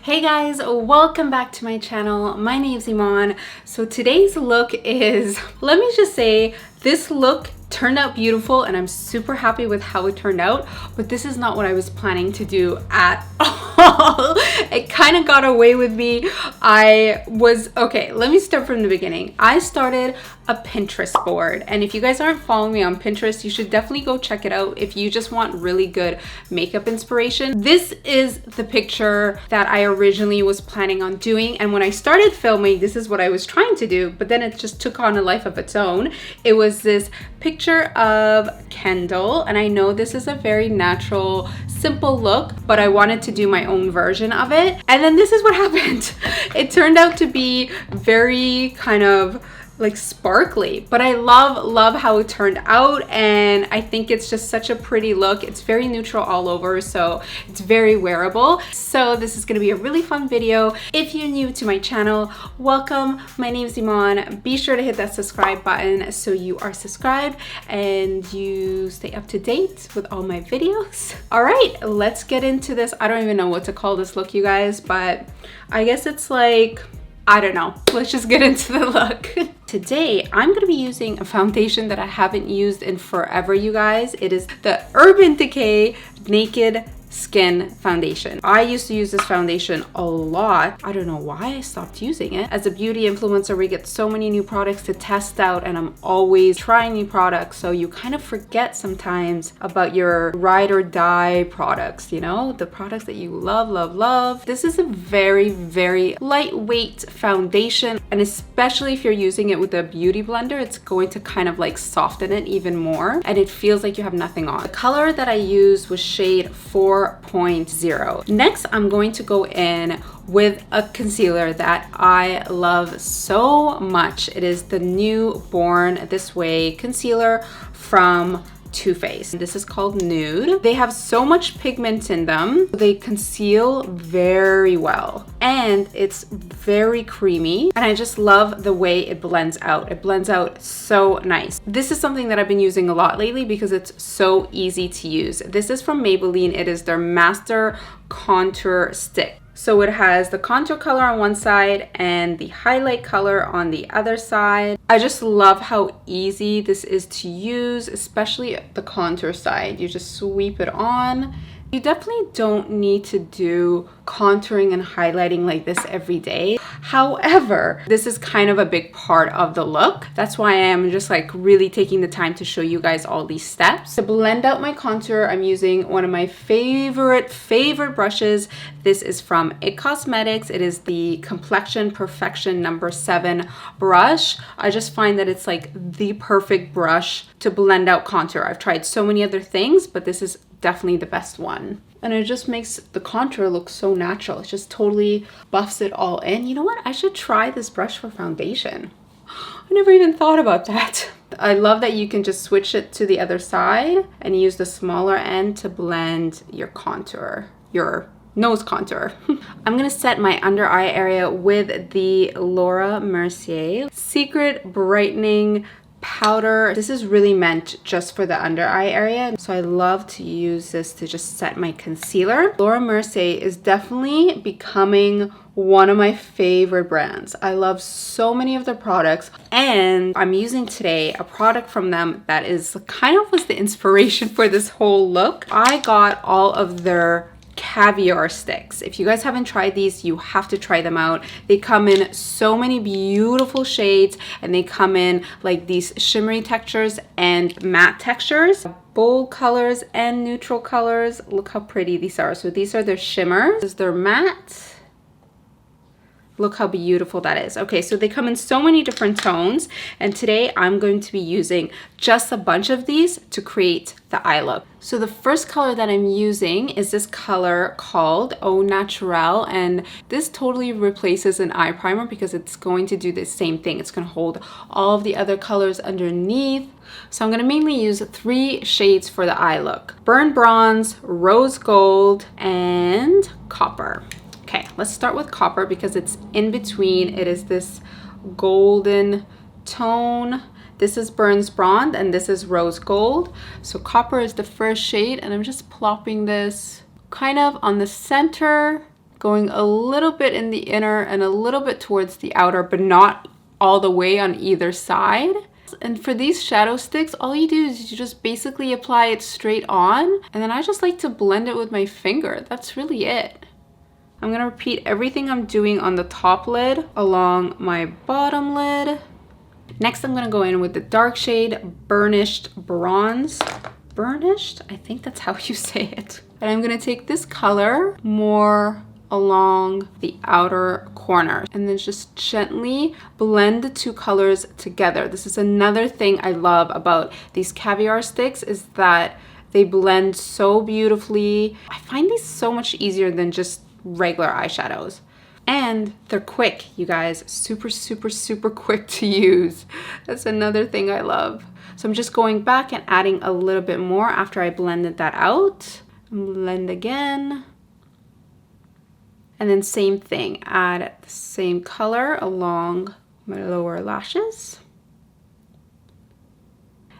Hey guys, welcome back to my channel. My name's Eman. So today's look is, let me just say, this look turned out beautiful and I'm super happy with how it turned out, but this is not what I was planning to do at all. It kind of got away with me. Okay, let me start from the beginning. I started a Pinterest board, and if you guys aren't following me on Pinterest, you should definitely go check it out if you just want really good makeup inspiration. This is the picture that I originally was planning on doing, and when I started filming, this is what I was trying to do, but then it just took on a life of its own. It was this picture of Kendall, and I know this is a very natural, simple look, but I wanted to do my own version of it. And then this is what happened. It turned out to be very kind of like sparkly, but I love how it turned out, and I think it's just such a pretty look. It's very neutral all over, so it's very wearable. So this is gonna be a really fun video. If you're new to my channel, welcome. My name is Eman. Be sure to hit that subscribe button so you are subscribed and you stay up to date with all my videos. All right, let's get into this. I don't even know what to call this look, you guys, but I guess it's like, I don't know. Let's just get into the look. Today, I'm gonna be using a foundation that I haven't used in forever, you guys. It is the Urban Decay Naked Skin Foundation. I used to use this foundation a lot. I don't know why I stopped using it. As a beauty influencer, we get so many new products to test out, and I'm always trying new products, so you kind of forget sometimes about your ride or die products, you know, the products that you love. This is a very lightweight foundation, and especially if you're using it with a beauty blender, it's going to kind of like soften it even more, and it feels like you have nothing on. The color that I used was shade 4.0. Next, I'm going to go in with a concealer that I love so much. It is the new Born This Way concealer from Too Faced. This is called Nude. They have so much pigment in them. They conceal very well, and it's very creamy, and I just love the way it blends out. It blends out so nice. This is something that I've been using a lot lately because it's so easy to use. This is from Maybelline. It is their Master Contour Stick. So it has the contour color on one side and the highlight color on the other side. I just love how easy this is to use, especially the contour side. You just sweep it on. You definitely don't need to do contouring and highlighting like this every day. However, this is kind of a big part of the look. That's why I am just like really taking the time to show you guys all these steps. To blend out my contour, I'm using one of my favorite brushes. This is from IT Cosmetics. It is the Complexion Perfection number 7 brush. I just find that it's like the perfect brush to blend out contour. I've tried so many other things, but this is definitely the best one. And it just makes the contour look so natural. It just totally buffs it all in. You know what? I should try this brush for foundation. I never even thought about that. I love that you can just switch it to the other side and use the smaller end to blend your contour, your nose contour. I'm gonna set my under eye area with the Laura Mercier Secret Brightening Powder. This is really meant just for the under eye area, so I love to use this to just set my concealer. Laura Mercier is definitely becoming one of my favorite brands. I love so many of their products, and I'm using today a product from them that is kind of was the inspiration for this whole look. I got all of their caviar sticks. If you guys haven't tried these, you have to try them out. They come in so many beautiful shades, and they come in like these shimmery textures and matte textures, bold colors and neutral colors. Look how pretty these are. So these are their shimmers. This is their matte. Look how beautiful that is. Okay, so they come in so many different tones, and today I'm going to be using just a bunch of these to create the eye look. So the first color that I'm using is this color called Au Naturel, and this totally replaces an eye primer because it's going to do the same thing. It's going to hold all of the other colors underneath. So I'm going to mainly use 3 shades for the eye look: Burnt Bronze, Rose Gold, and Copper. Okay, let's start with Copper because it's in between. It is this golden tone. This is Burnt Bronze and this is Rose Gold. So Copper is the first shade, and I'm just plopping this kind of on the center going a little bit in the inner and a little bit towards the outer, but not all the way on either side. And for these shadow sticks, all you do is you just basically apply it straight on, and then I just like to blend it with my finger. That's really it. I'm gonna repeat everything I'm doing on the top lid along my bottom lid. Next, I'm gonna go in with the dark shade Burnished Bronze. Burnished? I think that's how you say it. And I'm gonna take this color more along the outer corner and then just gently blend the two colors together. This is another thing I love about these caviar sticks, is that they blend so beautifully. I find these so much easier than just regular eyeshadows. And they're quick, you guys. Super, super, super quick to use. That's another thing I love. So I'm just going back and adding a little bit more after I blended that out. Blend again. And then same thing, add the same color along my lower lashes.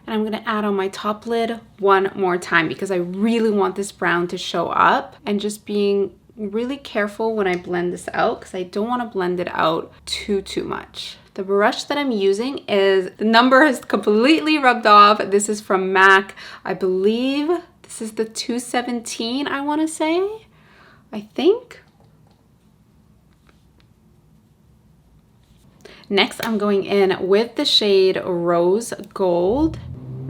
And I'm gonna add on my top lid one more time because I really want this brown to show up, and just being really careful when I blend this out because I don't want to blend it out too much. The brush that I'm using is, the number has completely rubbed off. This is from MAC. I believe this is the 217, I want to say. I think. Next, I'm going in with the shade Rose Gold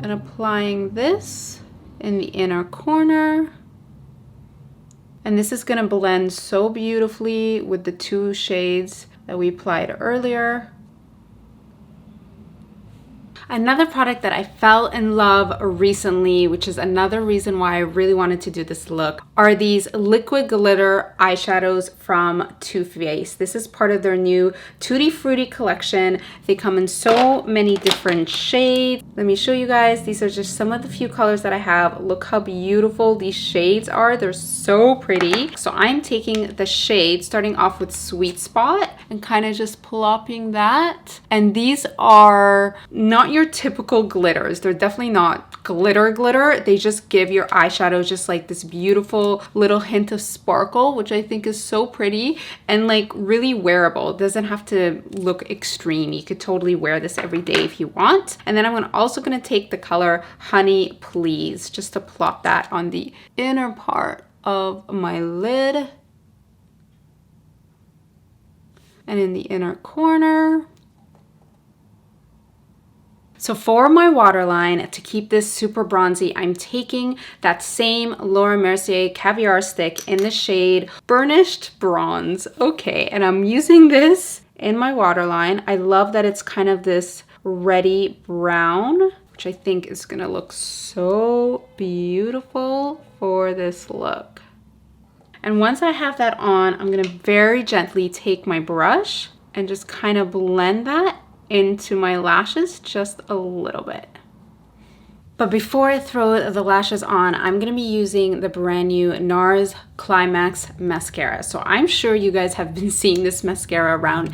and applying this in the inner corner. And this is gonna blend so beautifully with the two shades that we applied earlier. Another product that I fell in love recently, which is another reason why I really wanted to do this look, are these liquid glitter eyeshadows from Too Faced. This is part of their new Tutti Frutti collection. They come in so many different shades. Let me show you guys. These are just some of the few colors that I have. Look how beautiful these shades are. They're so pretty. So I'm taking the shade, starting off with Sweet Spot, and kind of just plopping that. And these are not your typical glitters. They're definitely not glitter. They just give your eyeshadow just like this beautiful little hint of sparkle, which I think is so pretty and like really wearable. It doesn't have to look extreme. You could totally wear this every day if you want. And then I'm also going to take the color Honey Please, just to plop that on the inner part of my lid and in the inner corner. So for my waterline, to keep this super bronzy, I'm taking that same Laura Mercier Caviar stick in the shade Burnished Bronze. Okay, and I'm using this in my waterline. I love that it's kind of this reddy brown, which I think is gonna look so beautiful for this look. And once I have that on, I'm gonna very gently take my brush and just kind of blend that into my lashes just a little bit. But before I throw the lashes on, I'm gonna be using the brand new NARS Climax mascara. So I'm sure you guys have been seeing this mascara around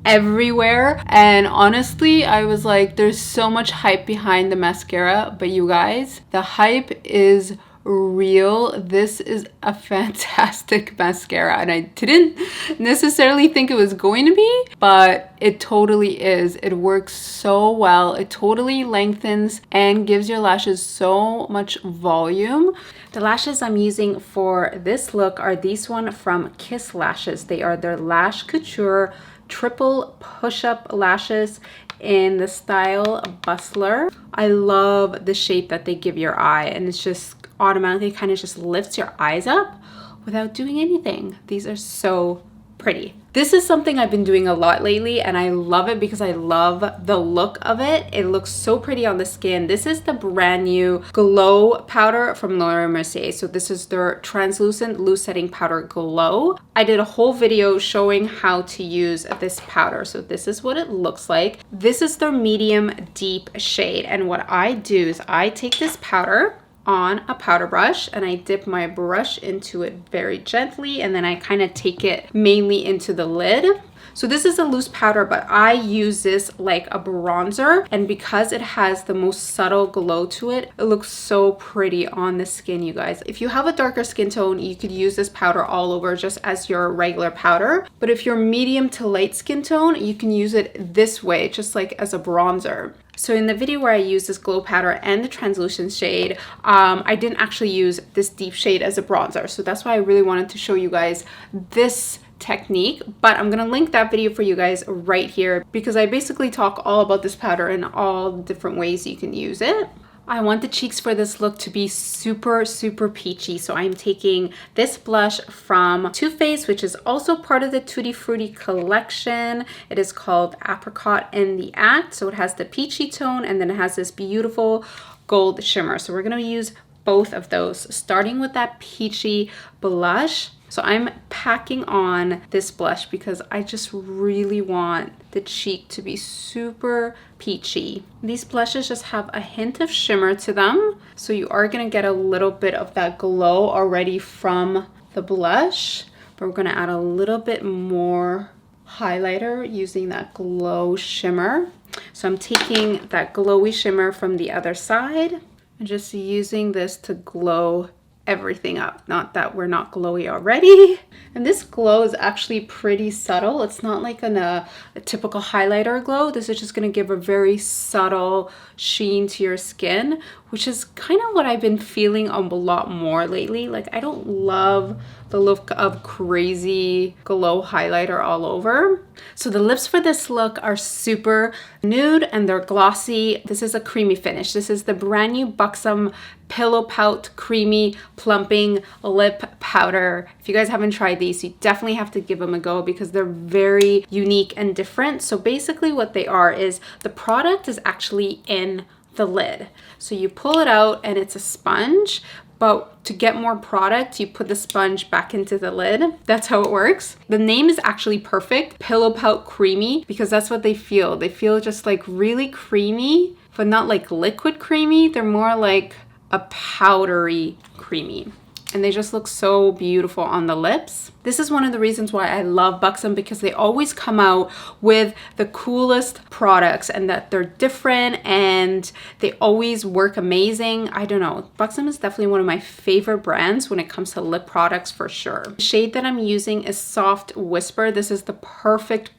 everywhere, and honestly I was like, there's so much hype behind the mascara, but you guys, the hype is real. This is a fantastic mascara, and I didn't necessarily think it was going to be, but it totally is. It works so well. It totally lengthens and gives your lashes so much volume. The lashes I'm using for this look are these one from Kiss Lashes. They are their Lash Couture triple push-up lashes in the style Bustler. I love the shape that they give your eye, and it's just automatically kind of just lifts your eyes up without doing anything. These are so pretty. This is something I've been doing a lot lately, and I love it because I love the look of it. It looks so pretty on the skin. This is the brand new Glow powder from Laura Mercier. So this is their translucent loose setting powder Glow. I did a whole video showing how to use this powder. So this is what it looks like. This is their medium deep shade, and what I do is I take this powder on a powder brush and I dip my brush into it very gently, and then I kind of take it mainly into the lid. So this is a loose powder, but I use this like a bronzer, and because it has the most subtle glow to it, it looks so pretty on the skin, you guys. If you have a darker skin tone, you could use this powder all over just as your regular powder. But if you're medium to light skin tone, you can use it this way, just like as a bronzer. So in the video where I used this glow powder and the translucent shade, I didn't actually use this deep shade as a bronzer. So that's why I really wanted to show you guys this technique, but I'm gonna link that video for you guys right here because I basically talk all about this powder and all the different ways you can use it. I want the cheeks for this look to be super, super peachy. So I'm taking this blush from Too Faced, which is also part of the Tutti Frutti collection. It is called Apricot in the Act. So it has the peachy tone and then it has this beautiful gold shimmer. So we're gonna use both of those, starting with that peachy blush. So I'm packing on this blush because I just really want the cheek to be super peachy. These blushes just have a hint of shimmer to them. So you are gonna get a little bit of that glow already from the blush, but we're gonna add a little bit more highlighter using that glow shimmer. So I'm taking that glowy shimmer from the other side and just using this to glow everything up. Not that we're not glowy already. And this glow is actually pretty subtle. It's not like a typical highlighter glow. This is just going to give a very subtle sheen to your skin, which is kind of what I've been feeling a lot more lately. Like, I don't love the look of crazy glow highlighter all over. So the lips for this look are super nude and they're glossy. This is a creamy finish. This is the brand new Buxom Pillow Pout Creamy Plumping Lip Powder. If you guys haven't tried these, you definitely have to give them a go because they're very unique and different. So basically what they are is the product is actually in the lid. So you pull it out and it's a sponge, but to get more product, you put the sponge back into the lid. That's how it works. The name is actually perfect, Pillow Pout Creamy, because that's what they feel. They feel just like really creamy, but not like liquid creamy. They're more like a powdery creamy. And they just look so beautiful on the lips. This is one of the reasons why I love Buxom, because they always come out with the coolest products and that they're different and they always work amazing. I don't know. Buxom is definitely one of my favorite brands when it comes to lip products for sure. The shade that I'm using is Soft Whisper. This is the perfect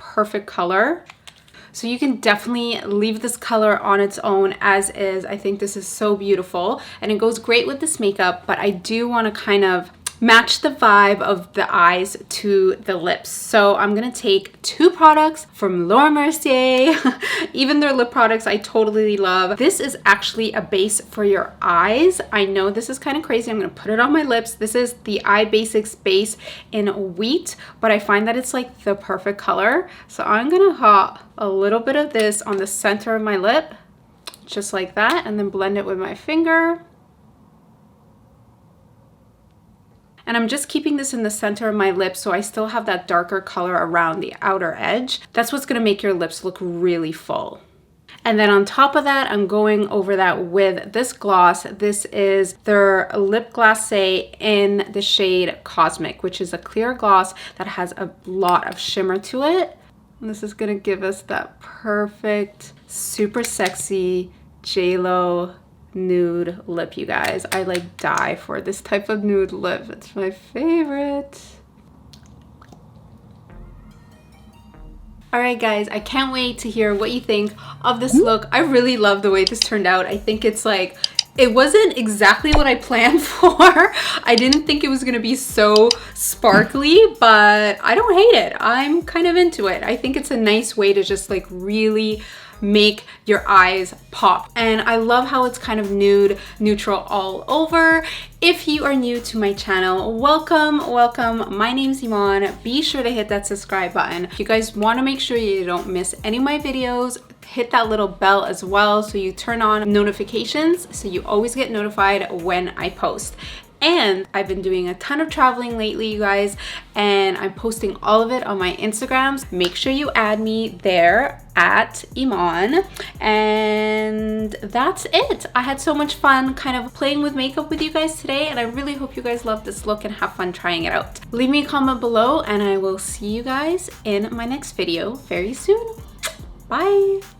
color. So you can definitely leave this color on its own as is. I think this is so beautiful and it goes great with this makeup, but I do want to kind of match the vibe of the eyes to the lips. So I'm gonna take two products from Mercier. Even their lip products I totally love. This is actually a base for your eyes. I know this is kind of crazy. I'm gonna put it on my lips. This is the Eye Basics base in Wheat, but I find that it's like the perfect color. So I'm gonna hop a little bit of this on the center of my lip, just like that, and then blend it with my finger. And I'm just keeping this in the center of my lips so I still have that darker color around the outer edge. That's what's gonna make your lips look really full. And then on top of that, I'm going over that with this gloss. This is their Lip Glacé in the shade Cosmic, which is a clear gloss that has a lot of shimmer to it. And this is gonna give us that perfect, super sexy J-Lo nude lip, you guys. I like die for this type of nude lip. It's my favorite. All right, guys, I can't wait to hear what you think of this look. I really love the way this turned out. I think it's like, it wasn't exactly what I planned for. I didn't think it was gonna be so sparkly, but I don't hate it. I'm kind of into it. I think it's a nice way to just like really make your eyes pop. And I love how it's kind of nude, neutral all over. If you are new to my channel, welcome. My name's Eman. Be sure to hit that subscribe button. If you guys want to make sure you don't miss any of my videos, hit that little bell as well so you turn on notifications so you always get notified when I post. And I've been doing a ton of traveling lately, you guys, and I'm posting all of it on my Instagrams. Make sure you add me there at Eman. And that's it. I had so much fun kind of playing with makeup with you guys today, and I really hope you guys love this look and have fun trying it out. Leave me a comment below and I will see you guys in my next video very soon. Bye.